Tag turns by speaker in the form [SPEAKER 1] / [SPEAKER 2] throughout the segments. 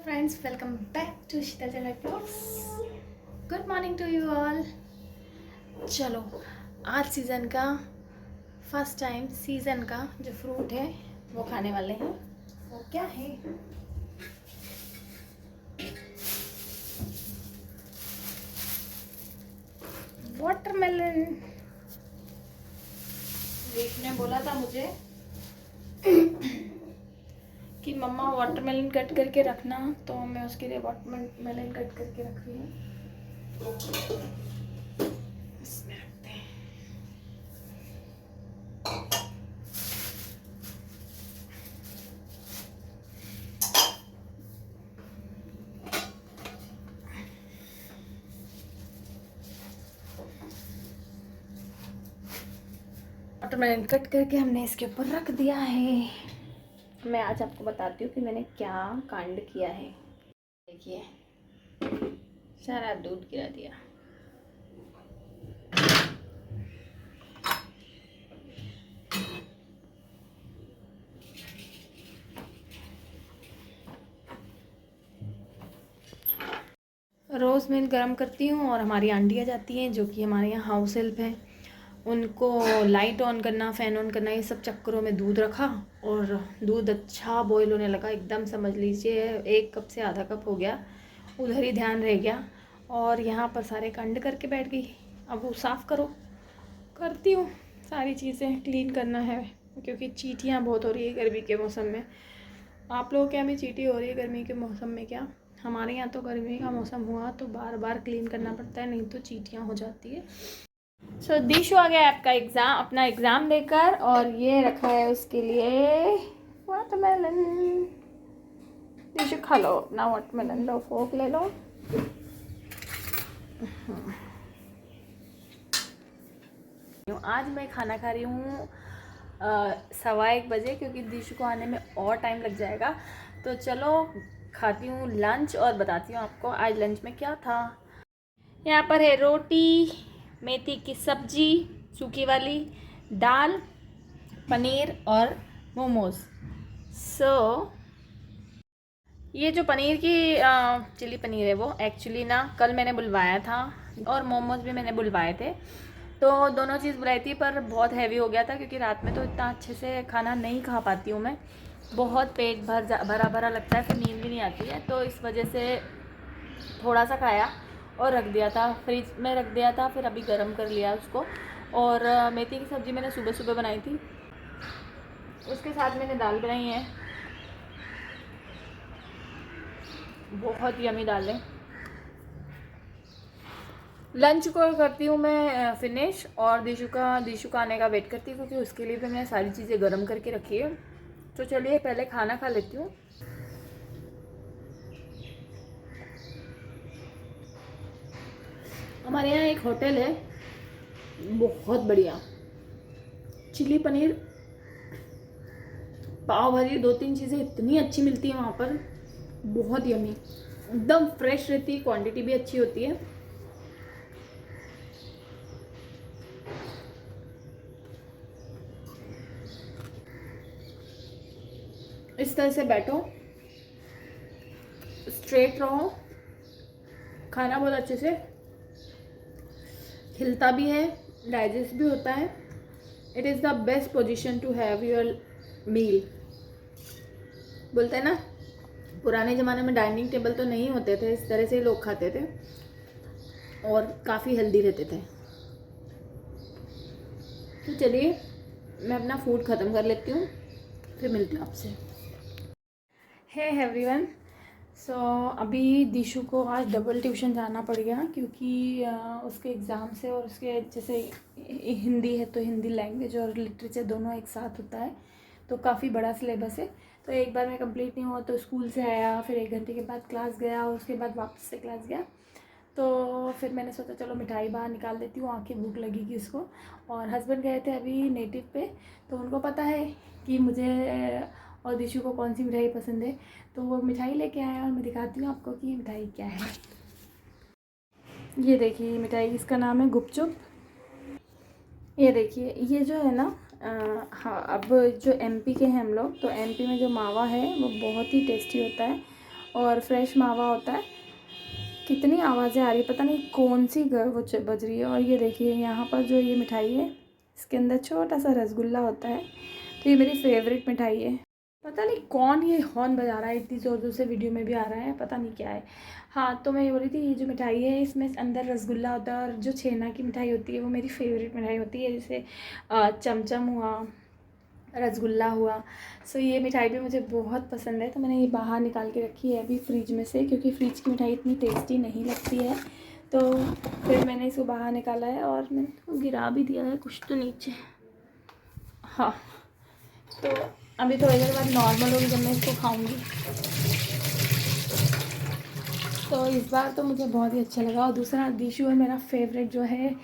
[SPEAKER 1] Friends, welcome back to Sheetal Jal blogs. Good morning to you all. चलो, आज season का first time season का जो फ्रूट है वो खाने वाले हैं। वो क्या है? वाटरमेलन। रेख ने बोला था मुझे कि मम्मा वाटरमेलन कट करके रखना, तो मैं उसके लिए वाटरमेलन कट करके रख रही हूँ। इसमें रखते हैं। वाटरमेलन कट करके हमने इसके ऊपर रख दिया है। मैं आज आपको बताती हूँ कि मैंने क्या कांड किया है। देखिए, सारा दूध गिरा दिया। रोज़ मिल्क गर्म करती हूँ और हमारी आंटियाँ जाती हैं जो कि हमारे यहाँ हाउस हेल्प हैं। उनको लाइट ऑन करना, फ़ैन ऑन करना, ये सब चक्करों में दूध रखा और दूध अच्छा बॉईल होने लगा। एकदम समझ लीजिए 1 कप से आधा कप हो गया। उधर ही ध्यान रह गया और यहाँ पर सारे कांड करके बैठ गई। अब वो साफ़ करो, करती हूँ। सारी चीज़ें क्लीन करना है क्योंकि चींटियाँ बहुत हो रही है गर्मी के मौसम में। आप लोगों के यहाँ भी चींटी हो रही है गर्मी के मौसम में क्या? हमारे यहाँ तो गर्मी का मौसम हुआ तो बार बार क्लीन करना पड़ता है, नहीं तो चींटियाँ हो जाती है। सो दिशु आ गया आपका अपना एग्ज़ाम देकर, और ये रखा है उसके लिए वाटरमेलन। दिशु खा लो अपना वाटरमेलन, लो फोक ले लो। आज मैं खाना खा रही हूँ 1:15 बजे, क्योंकि दिशु को आने में और टाइम लग जाएगा। तो चलो खाती हूँ लंच और बताती हूँ आपको आज लंच में क्या था। यहाँ पर है रोटी, मेथी की सब्जी सूखी वाली, दाल, पनीर और मोमोज। ये जो पनीर की चिली पनीर है वो एक्चुअली ना कल मैंने बुलवाया था, और मोमोज भी मैंने बुलवाए थे। तो दोनों चीज़ बुलाई थी, पर बहुत हैवी हो गया था क्योंकि रात में तो इतना अच्छे से खाना नहीं खा पाती हूँ मैं। बहुत पेट भरा भरा लगता है, फिर नींद भी नहीं आती है, तो इस वजह से थोड़ा सा खाया और रख दिया था, फ्रिज में रख दिया था। फिर अभी गर्म कर लिया उसको। और मेथी की सब्ज़ी मैंने सुबह सुबह बनाई थी, उसके साथ मैंने दाल बनाई है। बहुत यमी दाल है। लंच को करती हूँ मैं फिनिश, और दिशु का आने का वेट करती हूँ क्योंकि उसके लिए भी मैंने सारी चीज़ें गर्म करके रखी है। तो चलिए पहले खाना खा लेती हूँ। हमारे यहाँ एक होटल है बहुत बढ़िया, चिली पनीर, पाव भाजी, 2-3 चीज़ें इतनी अच्छी मिलती है वहाँ पर, बहुत यमी, एकदम फ्रेश रहती है, क्वांटिटी भी अच्छी होती है। इस तरह से बैठो, स्ट्रेट रहो, खाना बहुत अच्छे से हिलता भी है, डाइजेस्ट भी होता है। It is the best position to have your meal. बोलते हैं ना, पुराने ज़माने में डाइनिंग टेबल तो नहीं होते थे, इस तरह से ही लोग खाते थे और काफ़ी हेल्दी रहते थे। तो चलिए मैं अपना फूड ख़त्म कर लेती हूँ, फिर मिलती हूँ आपसे। हे एवरीवन, सो अभी दिशु को आज डबल ट्यूशन जाना पड़ गया क्योंकि उसके एग्ज़ाम से, और उसके जैसे हिंदी है तो हिंदी लैंग्वेज और लिटरेचर दोनों एक साथ होता है, तो काफ़ी बड़ा सिलेबस है। तो एक बार में कंप्लीट नहीं हुआ तो स्कूल से आया, फिर 1 घंटे के बाद क्लास गया और उसके बाद वापस से क्लास गया। तो फिर मैंने सोचा चलो मिठाई बाहर निकाल देती हूँ, आके भूख लगेगी उसको। और हस्बैंड गए थे अभी नेटिव पे, तो उनको पता है कि मुझे और दिशु को कौन सी मिठाई पसंद है, तो वो मिठाई लेके आया और मैं दिखाती हूँ आपको कि मिठाई क्या है। ये देखिए मिठाई, इसका नाम है गुपचुप। ये देखिए, ये जो है ना हाँ, अब जो एमपी के हैं हम लोग, तो एमपी में जो मावा है वो बहुत ही टेस्टी होता है।
[SPEAKER 2] और फ्रेश मावा होता है। कितनी आवाज़ें आ रही, पता नहीं कौन सी वो बज रही है। और ये देखिए यहाँ पर जो ये मिठाई है, इसके अंदर छोटा सा रसगुल्ला होता है। तो ये मेरी फेवरेट मिठाई है। पता नहीं कौन ये हॉर्न बजा रहा है, इतनी ज़ोर ज़ोर से वीडियो में भी आ रहा है, पता नहीं क्या है। हाँ, तो मैं ये बोल रही थी, ये जो मिठाई है इसमें अंदर रसगुल्ला होता है, और जो छेना की मिठाई होती है वो मेरी फेवरेट मिठाई होती है। जैसे चमचम हुआ, रसगुल्ला हुआ। सो ये मिठाई भी मुझे बहुत पसंद है। तो मैंने ये बाहर निकाल के रखी है अभी फ्रिज में से, क्योंकि फ्रिज की मिठाई इतनी टेस्टी नहीं लगती है। तो फिर मैंने इसको बाहर निकाला है और मैंने इसको गिरा भी दिया है कुछ तो नीचे। हाँ, तो अभी थोड़ी देर बाद नॉर्मल होगी जब मैं इसको खाऊंगी। तो इस बार तो मुझे बहुत ही अच्छा लगा। और दूसरा दिशु है मेरा फेवरेट जो है।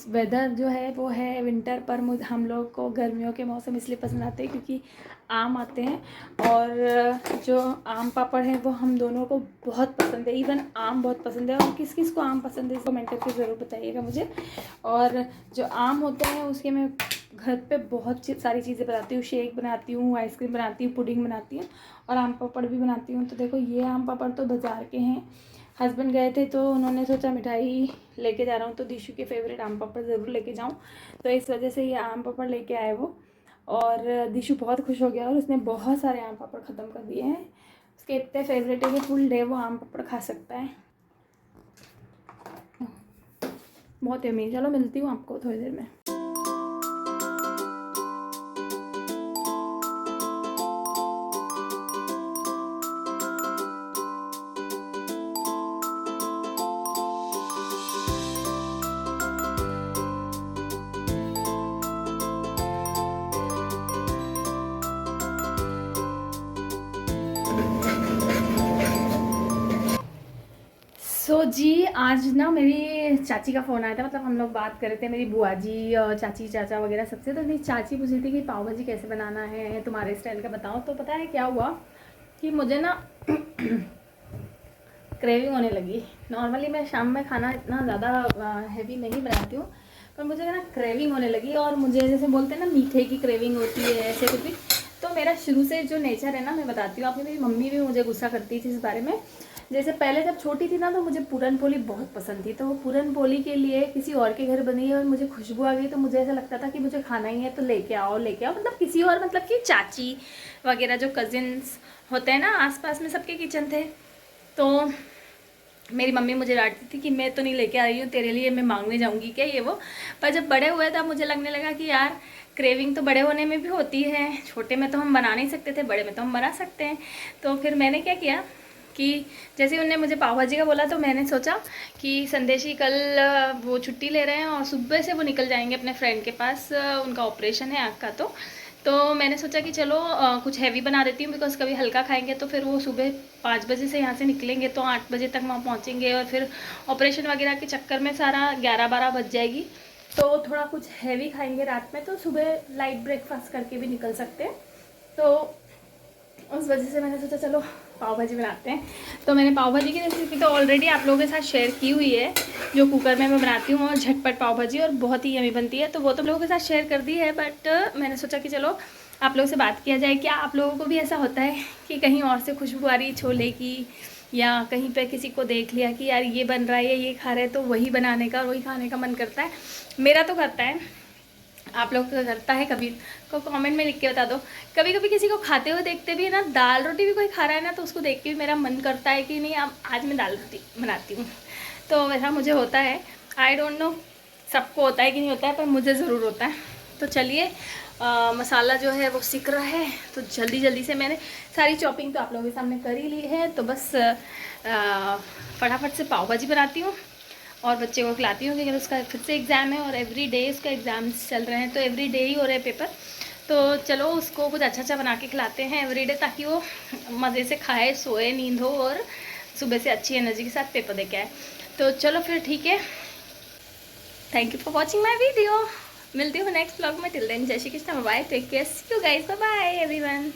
[SPEAKER 2] वेदर जो है वो है विंटर, पर मुझे हम लोग को गर्मियों के मौसम इसलिए पसंद आते हैं क्योंकि आम आते हैं। और जो आम पापड़ है वो हम दोनों को बहुत पसंद है। इवन आम बहुत पसंद है। और किस किस को आम पसंद है इसको कमेंट करके ज़रूर बताइएगा मुझे। और जो आम होते हैं उसके मैं घर पे बहुत सारी चीज़ें बनाती हूँ। शेक बनाती हूँ, आइसक्रीम बनाती हूँ, पुडिंग बनाती हूँ, और आम पापड़ भी बनाती हूँ। तो देखो ये आम पापड़ तो बाज़ार के हैं। हस्बैंड गए थे तो उन्होंने सोचा मिठाई लेके जा रहा हूँ तो दिशु के फेवरेट आम पापड़ ज़रूर लेके जाऊँ, तो इस वजह से ये आम पापड़ लेके आए वो। और दिशु बहुत खुश हो गया और उसने बहुत सारे आम पापड़ ख़त्म कर दिए हैं। उसके इतने फेवरेट है कि फुल डे वो आम पापड़ खा सकता है। बहुत यम्मी। चलो मिलती हूँ आपको थोड़ी देर में। जी आज ना मेरी चाची का फ़ोन आया था, मतलब हम लोग बात कर रहे थे, मेरी बुआ जी और चाची चाचा वगैरह सबसे। तो मेरी चाची पूछ रही थी कि पाव भाजी कैसे बनाना है, तुम्हारे स्टाइल का बताओ। तो पता है क्या हुआ कि मुझे ना क्रेविंग होने लगी। नॉर्मली मैं शाम में खाना इतना ज़्यादा हैवी नहीं बनाती हूँ, पर मुझे ना क्रेविंग होने लगी। और मुझे जैसे बोलते हैं ना मीठे की क्रेविंग होती है, ऐसे कुछ भी। तो मेरा शुरू से जो नेचर है ना, मैं बताती हूँ आपने, मेरी मम्मी भी मुझे गुस्सा करती थी इस बारे में। जैसे पहले जब छोटी थी ना तो मुझे पूरन पोली बहुत पसंद थी। तो वो पूरन पोली के लिए किसी और के घर बनी है और मुझे खुशबू आ गई, तो मुझे ऐसा लगता था कि मुझे खाना ही है तो लेके आओ लेके आओ। मतलब किसी और, मतलब कि चाची वगैरह जो कजिन्स होते हैं ना आसपास में, सबके किचन थे। तो मेरी मम्मी मुझे डांटती थी कि मैं तो नहीं लेके आ रही हूँ तेरे लिए, मैं मांगने जाऊँगी क्या ये वो। पर जब बड़े हुए तब मुझे लगने लगा कि यार क्रेविंग तो बड़े होने में भी होती है। छोटे में तो हम बना नहीं सकते थे, बड़े में तो हम बना सकते हैं। तो फिर मैंने क्या किया कि जैसे उनने मुझे पाव भाजी का बोला तो मैंने सोचा कि संदेशी कल वो छुट्टी ले रहे हैं और सुबह से वो निकल जाएंगे अपने फ्रेंड के पास, उनका ऑपरेशन है आँख का। तो मैंने सोचा कि चलो कुछ हैवी बना देती हूँ, बिकॉज़ कभी हल्का खाएंगे तो फिर वो सुबह 5 बजे से यहाँ से निकलेंगे तो 8 बजे तक वहाँ पहुँचेंगे, और फिर ऑपरेशन वगैरह के चक्कर में सारा 11-12 बज जाएगी। तो थोड़ा कुछ हैवी खाएंगे रात में तो सुबह लाइट ब्रेकफास्ट करके भी निकल सकते हैं। तो उस वजह से मैंने सोचा चलो पाव भाजी बनाते हैं। तो मैंने पाव भाजी की रेसिपी तो ऑलरेडी आप लोगों के साथ शेयर की हुई है, जो कुकर में मैं बनाती हूँ, और झटपट पाव भाजी, और बहुत ही यमी बनती है। तो वो तो लोगों के साथ शेयर कर दी है, बट मैंने सोचा कि चलो आप लोगों से बात किया जाए। क्या आप लोगों को भी ऐसा होता है कि कहीं और से खुशबू आ रही छोले की, या कहीं पर किसी को देख लिया कि यार ये बन रहा है या ये खा रहे हैं, तो वही बनाने का और वही खाने का मन करता है? मेरा तो करता है, आप लोग का करता है कभी? को कमेंट में लिख के बता दो। कभी कभी किसी को खाते हुए देखते भी है ना, दाल रोटी भी कोई खा रहा है ना, तो उसको देख के भी मेरा मन करता है कि नहीं अब आज मैं दाल रोटी बनाती हूँ। तो वैसा मुझे होता है। आई डोंट नो सबको होता है कि नहीं होता है, पर मुझे ज़रूर होता है। तो चलिए मसाला जो है वो सिक रहा है, तो जल्दी जल्दी से मैंने सारी चॉपिंग तो आप लोगों के सामने कर ही ली है। तो बस फटाफट से पाव भाजी बनाती हूँ और बच्चे को खिलाती हूँ, क्योंकि उसका फिर से एग्ज़ाम है और एवरी डे उसका एग्ज़ाम्स चल रहे हैं, तो एवरी डे ही हो रहे हैं पेपर। तो चलो उसको कुछ अच्छा अच्छा बना के खिलाते हैं एवरी डे, ताकि वो मज़े से खाए, सोए, नींद हो और सुबह से अच्छी एनर्जी के साथ पेपर दे के आए। तो चलो फिर ठीक है, thank you for watching my video. मिलती हूँ नेक्स्ट ब्लॉग में। Till then Jai Shri Krishna, bye, take care, see you guys, bye bye everyone.